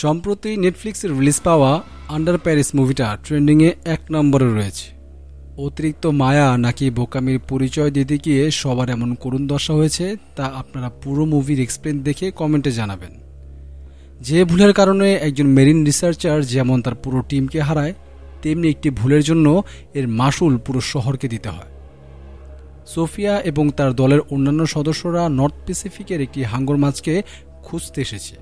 সম্প্রতি নেটফ্লিক্সের রিলিজ পাওয়া under Paris মুভিটা ট্রেন্ডিংয়ে 1 নম্বরে রয়েছে। অতিরিক্ত মায়া নাকি বোকামির পরিচয় দিতে গিয়ে সবার এমন করুণ দশা হয়েছে তা আপনারা পুরো মুভির এক্সপ্লেন দেখে কমেন্টে জানাবেন। যে ভুলের কারণে একজন মেরিন রিসার্চার যেমন তার পুরো টিমকে হারায়, তেমনি একটি ভুলের জন্য এর মাসুল পুরো শহরকে দিতে হয়। সোফিয়া এবং তার দলের অন্যান্য সদস্যরা নর্থ প্যাসিফিকের একটি হাঙ্গর মাছকে খুঁজতে এসেছে,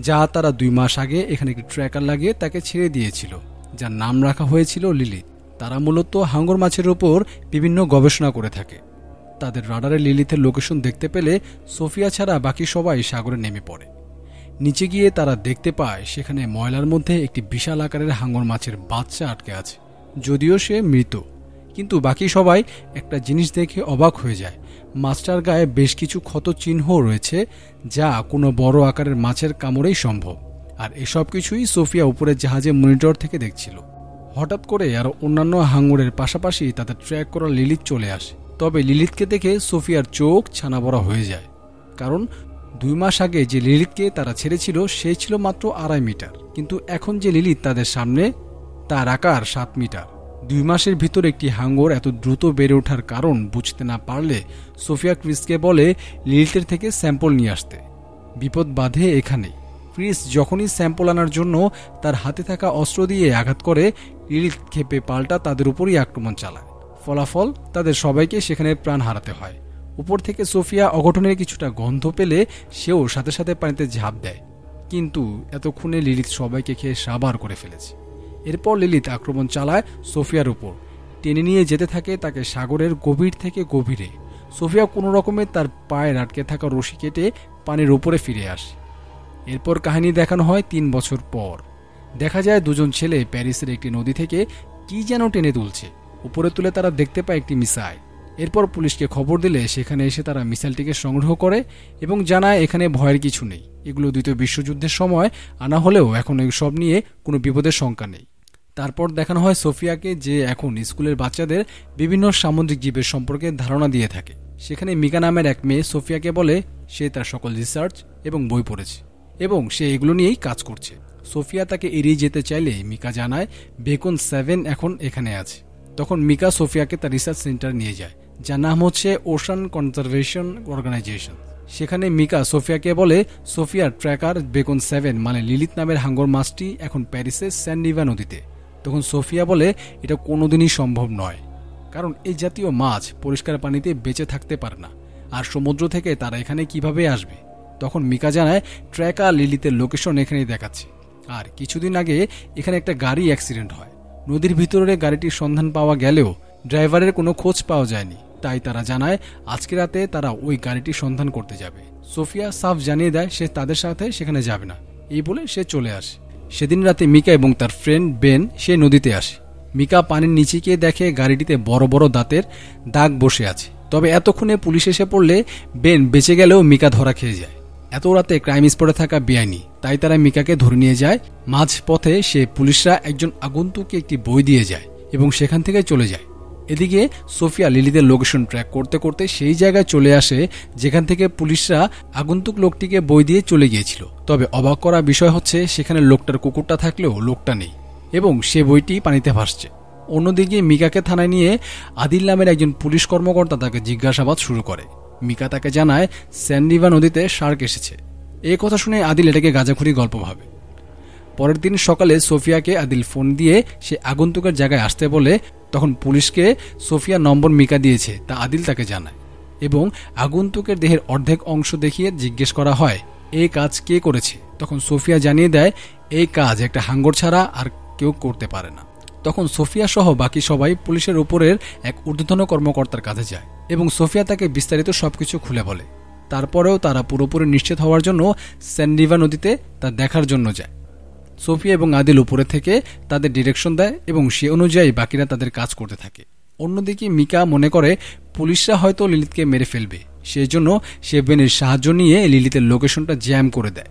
যা তারা 2 মাস আগে এখানে একটি ট্র্যাকার লাগিয়ে তাকে ছেড়ে দিয়েছিল, যার নাম রাখা হয়েছিল লিলিথ। তারা মূলত হাঙ্গর মাছের ওপর বিভিন্ন গবেষণা করে থাকে। তাদের রাডারে লিলিথের লোকেশন দেখতে পেলে সোফিয়া ছাড়া বাকি সবাই সাগরে নেমে পড়ে। নিচে গিয়ে তারা দেখতে পায় সেখানে ময়লার মধ্যে একটি বিশাল আকারের হাঙ্গর মাছের বাচ্চা আটকে আছে। যদিও সে মৃত, কিন্তু বাকি সবাই একটা জিনিস দেখে অবাক হয়ে যায়। মাছটার গায়ে বেশ কিছু ক্ষত চিহ্ন রয়েছে, যা কোনো বড় আকারের মাছের কামড়েই সম্ভব। আর এসব কিছুই সোফিয়া উপরের জাহাজে মনিটর থেকে দেখছিল। হঠাৎ করে আরও অন্যান্য হাঙ্গরের পাশাপাশি তাদের ট্র্যাক করা লিলিথ চলে আসে। তবে লিলিথকে দেখে সোফিয়ার চোখ ছানাবড়া হয়ে যায়, কারণ 2 মাস আগে যে লিলিথকে তারা ছেড়েছিল সে ছিল মাত্র 2.5 মিটার, কিন্তু এখন যে লিলিথ তাদের সামনে তার আকার 7 মিটার। 2 মাসের ভিতর একটি হাঙ্গর এত দ্রুত বেড়ে ওঠার কারণ বুঝতে না পারলে সোফিয়া ক্রিসকে বলে লিলিথের থেকে স্যাম্পল নিয়ে আসতে। বিপদ বাধে এখানেই। ক্রিস যখনই স্যাম্পল আনার জন্য তার হাতে থাকা অস্ত্র দিয়ে আঘাত করে, লিলিথ ক্ষেপে পাল্টা তাদের উপরই আক্রমণ চালায়। ফলাফল তাদের সবাইকে সেখানে প্রাণ হারাতে হয়। উপর থেকে সোফিয়া অঘটনের কিছুটা গন্ধ পেলে সেও সাথে সাথে পানিতে ঝাঁপ দেয়, কিন্তু এতক্ষণে লিলিথ সবাইকে খেয়ে সাবার করে ফেলেছে। এরপর লিলিথ আক্রমণ চালায় সোফিয়ার উপর, টেনে নিয়ে যেতে থাকে তাকে সাগরের গভীর থেকে গভীরে। সোফিয়া কোনো রকমে তার পায়ের আটকে থাকা রশি কেটে পানির উপরে ফিরে আসে। এরপর কাহিনী দেখানো হয় 3 বছর পর। দেখা যায় 2জন ছেলে প্যারিসের একটি নদী থেকে কি যেন টেনে তুলছে। উপরে তুলে তারা দেখতে পায় একটি মিসাইল। এরপর পুলিশকে খবর দিলে সেখানে এসে তারা মিসাইলটিকে সংগ্রহ করে এবং জানায় এখানে ভয়ের কিছু নেই, এগুলো 2য় বিশ্বযুদ্ধের সময় আনা হলেও এখন এসব নিয়ে কোনো বিপদের শঙ্কা নেই। তারপর দেখানো হয় সোফিয়াকে, যে এখন স্কুলের বাচ্চাদের বিভিন্ন সামুদ্রিক জীবের সম্পর্কে ধারণা দিয়ে থাকে। সেখানে মিকা নামের এক মেয়ে সোফিয়াকে বলে সে তার সকল রিসার্চ এবং বই পড়েছে এবং সে এগুলো নিয়েই কাজ করছে। সোফিয়া তাকে এড়িয়ে যেতে চাইলে মিকা জানায় বেকন 7 এখন এখানে আছে। তখন মিকা সোফিয়াকে তার রিসার্চ সেন্টার নিয়ে যায়, যার নাম হচ্ছে ওশান কনজারভেশন অর্গানাইজেশন। সেখানে মিকা সোফিয়াকে বলে সোফিয়ার ট্র্যাকার বেকন 7 মানে লিলিথ নামের হাঙ্গর মাছটি এখন প্যারিসের স্যান্ডিভা নদীতে। তখন সোফিয়া বলে এটা কোনোদিনই সম্ভব নয়, কারণ এই জাতীয় মাছ পরিষ্কার পানিতে বেঁচে থাকতে পারে না, আর সমুদ্র থেকে তারা এখানে কিভাবে আসবে। তখন মিকা জানায় ট্র্যাকার লিলিথের লোকেশন এখানেই দেখাচ্ছে, আর কিছুদিন আগে এখানে একটা গাড়ি অ্যাক্সিডেন্ট হয়। নদীর ভিতরে গাড়িটির সন্ধান পাওয়া গেলেও ড্রাইভারের কোনো খোঁজ পাওয়া যায়নি। তাই তারা জানায় আজকে রাতে তারা ওই গাড়িটির সন্ধান করতে যাবে। সোফিয়া সাফ জানিয়ে দেয় সে তাদের সাথে সেখানে যাবে না। এই বলে সে চলে আসে। সেদিন রাতে মিকা এবং তার ফ্রেন্ড বেন সে নদীতে আসে। মিকা পানির নিচে গিয়ে দেখে গাড়িটিতে বড় বড় দাঁতের দাগ বসে আছে। তবে এতক্ষণে পুলিশ এসে পড়লে বেন বেঁচে গেলেও মিকা ধরা খেয়ে যায়। এত রাতে ক্রাইম স্পটে থাকা বেআইনি, তাই তারা মিকাকে ধরে নিয়ে যায়। মাঝ পথে সে পুলিশরা একজন আগন্তুককে একটি বই দিয়ে যায় এবং সেখান থেকে চলে যায়। এদিকে সোফিয়া লিলিথের লোকেশন ট্র্যাক করতে করতে সেই জায়গায় চলে আসে যেখান থেকে পুলিশরা আগন্তুক লোকটিকে বই দিয়ে চলে গিয়েছিল। তবে অবাক করা বিষয় হচ্ছে সেখানে লোকটার কুকুরটা থাকলেও লোকটা নেই এবং সে বইটি পানিতে ভাসছে। অন্যদিকে মিকাকে থানায় নিয়ে আদিল নামের একজন পুলিশ কর্মকর্তা তাকে জিজ্ঞাসাবাদ শুরু করে। মিকা তাকে জানায় স্যান্ডিভা নদীতে শার্ক এসেছে। এই কথা শুনে আদিল এটাকে গাঁজাখুরি গল্প ভাবে। পরের দিন সকালে সোফিয়াকে আদিল ফোন দিয়ে সে আগন্তুকের জায়গায় আসতে বলে। তখন পুলিশকে সোফিয়া নম্বর মিকা দিয়েছে তা আদিল তাকে জানায় এবং আগন্তুকের দেহের অর্ধেক অংশ দেখিয়ে জিজ্ঞেস করা হয় এই কাজ কে করেছে। তখন সোফিয়া জানিয়ে দেয় এই কাজ একটা হাঙ্গর ছাড়া আর কেউ করতে পারে না। তখন সোফিয়া সহ বাকি সবাই পুলিশের উপরের এক ঊর্ধ্বতন কর্মকর্তার কাছে যায় এবং সোফিয়া তাকে বিস্তারিত সবকিছু খুলে বলে। তারপরেও তারা পুরোপুরি নিশ্চিত হওয়ার জন্য স্যান্ডিভা নদীতে তা দেখার জন্য যায়। সোফিয়া এবং আদিল উপরে থেকে তাদের ডিরেকশন দেয় এবং সে অনুযায়ী বাকিরা তাদের কাজ করতে থাকে। অন্যদিকে মিকা মনে করে পুলিশরা হয়তো লিলিথকে মেরে ফেলবে, সেজন্য সে বেনের সাহায্য নিয়ে লিলিথের লোকেশনটা জ্যাম করে দেয়।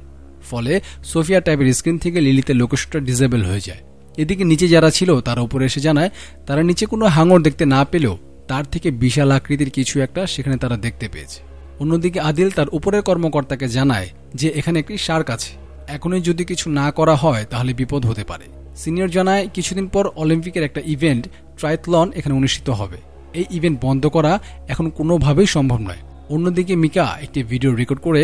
ফলে সোফিয়া ট্যাবের স্ক্রিন থেকে লিলিথের লোকেশনটা ডিসেবল হয়ে যায়। এদিকে নিচে যারা ছিল তারা উপরে এসে জানায় তারা নিচে কোনো হাঙর দেখতে না পেলেও তার থেকে বিশাল আকৃতির কিছু একটা সেখানে তারা দেখতে পেয়েছে। অন্যদিকে আদিল তার উপরের কর্মকর্তাকে জানায় যে এখানে একটি শার্ক আছে। এখনই যদি কিছু না করা হয় তাহলে বিপদ হতে পারে। সিনিয়র জানায় কিছুদিন পর অলিম্পিকের একটা ইভেন্ট ট্রায়াথলন এখানে অনুষ্ঠিত হবে। এই ইভেন্ট বন্ধ করা এখন কোনোভাবেই সম্ভব নয়। অন্যদিকে মিকা একটি ভিডিও রেকর্ড করে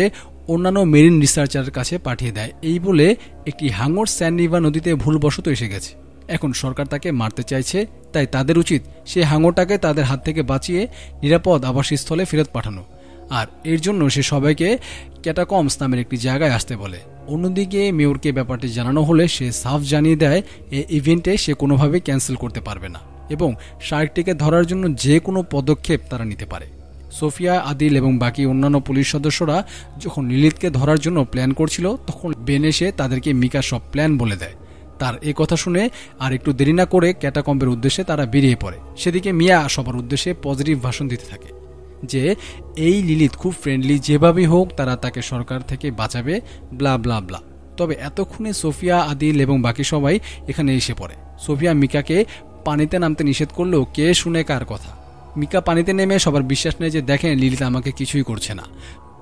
অন্যান্য মেরিন রিসার্চারের কাছে পাঠিয়ে দেয়, এই বলে একটি হাঙর স্যান্ড রিভার নদীতে ভুলবশত এসে গেছে। এখন সরকার তাকে মারতে চাইছে, তাই তাদের উচিত সেই হাঙরটাকে তাদের হাত থেকে বাঁচিয়ে নিরাপদ আবাসস্থলে ফেরত পাঠানো। আর এর জন্য সে সবাইকে ক্যাটাকম্বস নামের একটি জায়গায় আসতে বলে। অন্যদিকে মেয়রকে ব্যাপারটি জানানো হলে সে সাফ জানিয়ে দেয় এই ইভেন্টে সে কোনোভাবেই ক্যান্সেল করতে পারবে না এবং শার্কটিকে ধরার জন্য যে কোনো পদক্ষেপ তারা নিতে পারে। সোফিয়া, আদিল এবং বাকি অন্যান্য পুলিশ সদস্যরা যখন লিলিথকে ধরার জন্য প্ল্যান করছিল তখন বেন এসে তাদেরকে মিকা সব প্ল্যান বলে দেয়। তার এই কথা শুনে আর একটু দেরি না করে ক্যাটাকম্বের উদ্দেশ্যে তারা বেরিয়ে পড়ে। সেদিকে মিয়া সবার উদ্দেশ্যে পজিটিভ ভাষণ দিতে থাকে যে এই লিলিথ খুব ফ্রেন্ডলি, যেভাবেই হোক তারা তাকে সরকার থেকে বাঁচাবে, ব্লা ব্লা ব্লা। তবে এতক্ষণে সোফিয়া, আদিল এবং বাকি সবাই এখানে এসে পড়ে। সোফিয়া মিকাকে পানিতে নামতে নিষেধ করলেও কে শুনে কার কথা। মিকা পানিতে নেমে সবার বিশ্বাস নেয় যে দেখেন লিলিথ আমাকে কিছুই করছে না।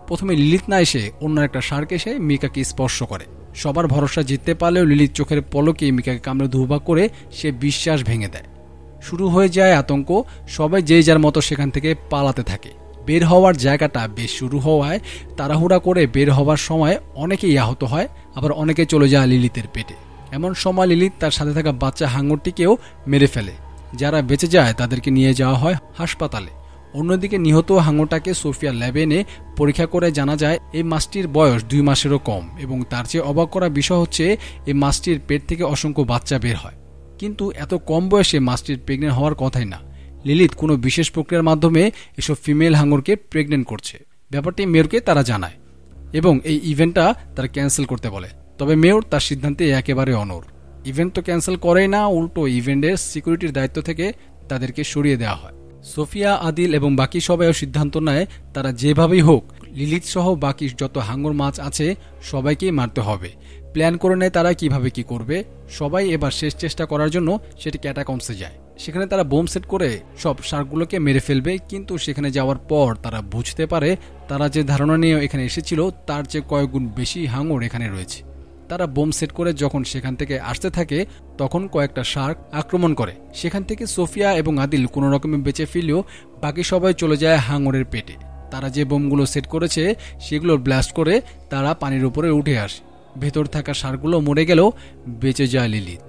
প্রথমে লিলিথ না এসে অন্য একটা শার্ক এসে মিকাকে স্পর্শ করে। সবার ভরসা জিততে পারলেও লিলিথ চোখের পলকে মিকাকে কামড়ে ধুবা করে সে বিশ্বাস ভেঙে দেয়। শুরু হয়ে যায় আতঙ্ক। সবাই যে যার মতো সেখান থেকে পালাতে থাকে। বের হওয়ার জায়গাটা বেশ শুরু হওয়ায় তাড়াহুড়া করে বের হওয়ার সময় অনেকেই আহত হয়, আবার অনেকে চলে যায় লিলিথের পেটে। এমন সময় লিলিথ তার সাথে থাকা বাচ্চা হাঙরটিকেও মেরে ফেলে। যারা বেঁচে যায় তাদেরকে নিয়ে যাওয়া হয় হাসপাতালে। অন্যদিকে নিহত হাঙরটাকে সোফিয়া ল্যাবে এনে পরীক্ষা করে জানা যায় এই মাছটির বয়স 2 মাসেরও কম এবং তার চেয়ে অবাক করা বিষয় হচ্ছে এই মাছটির পেট থেকে অসংখ্য বাচ্চা বের হয়। কিন্তু এত কম বয়সে মাছটির প্রেগনেন্ট হওয়ার কথাই না। লিলিথ কোনো বিশেষ প্রক্রিয়ার মাধ্যমে এসব ফিমেল হাঙরকে প্রেগনেন্ট করছে। ব্যাপারটি মেয়রকে তারা জানায় এবং এই ইভেন্টটা তারা ক্যান্সেল করতে বলে। তবে মেয়র তার সিদ্ধান্তে একেবারে অনড়। ইভেন্ট তো ক্যান্সেল করেই না, উল্টো ইভেন্টের সিকিউরিটির দায়িত্ব থেকে তাদেরকে সরিয়ে দেওয়া হয়। সোফিয়া, আদিল এবং বাকি সবাইও সিদ্ধান্ত নেয় তারা যেভাবেই হোক লিলিথ সহ বাকি যত হাঙর মাছ আছে সবাইকেই মারতে হবে। প্ল্যান করে নেয় তারা কিভাবে কি করবে। সবাই এবার শেষ চেষ্টা করার জন্য সেটি ক্যাটাকম্বসে যায়। সেখানে তারা বোম সেট করে সব শার্কগুলোকে মেরে ফেলবে। কিন্তু সেখানে যাওয়ার পর তারা বুঝতে পারে তারা যে ধারণা নিয়ে এখানে এসেছিল তার চেয়ে কয়েক গুণ বেশি হাঙর এখানে রয়েছে। তারা বোম সেট করে যখন সেখান থেকে আসতে থাকে তখন কয়েকটা শার্ক আক্রমণ করে। সেখান থেকে সোফিয়া এবং আদিল কোনো রকমে বেঁচে ফিরলেও বাকি সবাই চলে যায় হাঙরের পেটে। তারা যে বোমগুলো সেট করেছে সেগুলো ব্লাস্ট করে তারা পানির উপরে উঠে আসে। ভেতর থাকা শার্কগুলো মরে গেলেও বেঁচে যায় লিলিথ।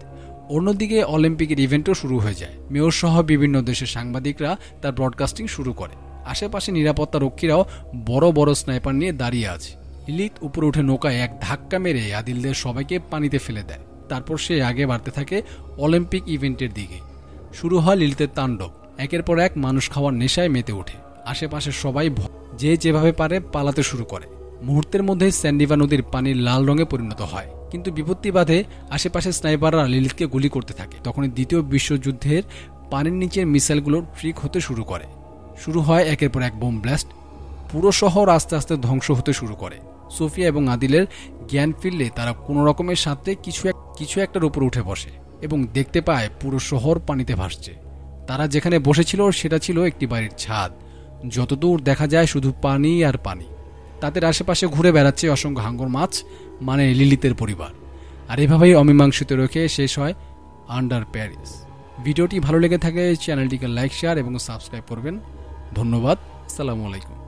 অন্যদিকে অলিম্পিকের ইভেন্টও শুরু হয়ে যায়। মেয়র সহ বিভিন্ন দেশের সাংবাদিকরা তার ব্রডকাস্টিং শুরু করে। আশেপাশে নিরাপত্তা রক্ষীরাও বড় বড় স্নাইপার নিয়ে দাঁড়িয়ে আছে। লিলিথ উপরে উঠে নৌকায় এক ধাক্কা মেরে আদিলদের সবাইকে পানিতে ফেলে দেয়। তারপর সে আগে বাড়তে থাকে অলিম্পিক ইভেন্টের দিকে। শুরু হয় লিলিথের তাণ্ডব। একের পর এক মানুষ খাওয়ার নেশায় মেতে ওঠে। আশেপাশে সবাই যে যেভাবে পারে পালাতে শুরু করে। মুহূর্তের মধ্যে স্যান্ডিভা নদীর পানি লাল রঙে পরিণত হয়। কিন্তু বিপত্তি বাধে আশেপাশে স্নাইপাররা লিলিথকে গুলি করতে থাকে। তখনই দ্বিতীয় বিশ্বযুদ্ধের পানির নিচের মিসাইলগুলো ট্রিক হতে শুরু করে। শুরু হয় একের পর এক বোম ব্লাস্ট। পুরো শহর আস্তে আস্তে ধ্বংস হতে শুরু করে। সোফিয়া এবং আদিলের জ্ঞান ফিরলে তারা কোনো রকমের সাথে কিছু একটার উপর উঠে বসে এবং দেখতে পায় পুরো শহর পানিতে ভাসছে। তারা যেখানে বসেছিল সেটা ছিল একটি বাড়ির ছাদ। যতদূর দেখা যায় শুধু পানি আর পানি। তাদের আশেপাশে ঘুরে বেড়াচ্ছে অসংখ্য হাঙর মাছ, মানে লিলিথের পরিবার। আর এভাবেই অমীমাংসিত রেখে শেষ হয় আন্ডার প্যারিস। ভিডিওটি ভালো লেগে থাকে চ্যানেলটিকে লাইক, শেয়ার এবং সাবস্ক্রাইব করবেন। ধন্যবাদ। আসসালামু আলাইকুম।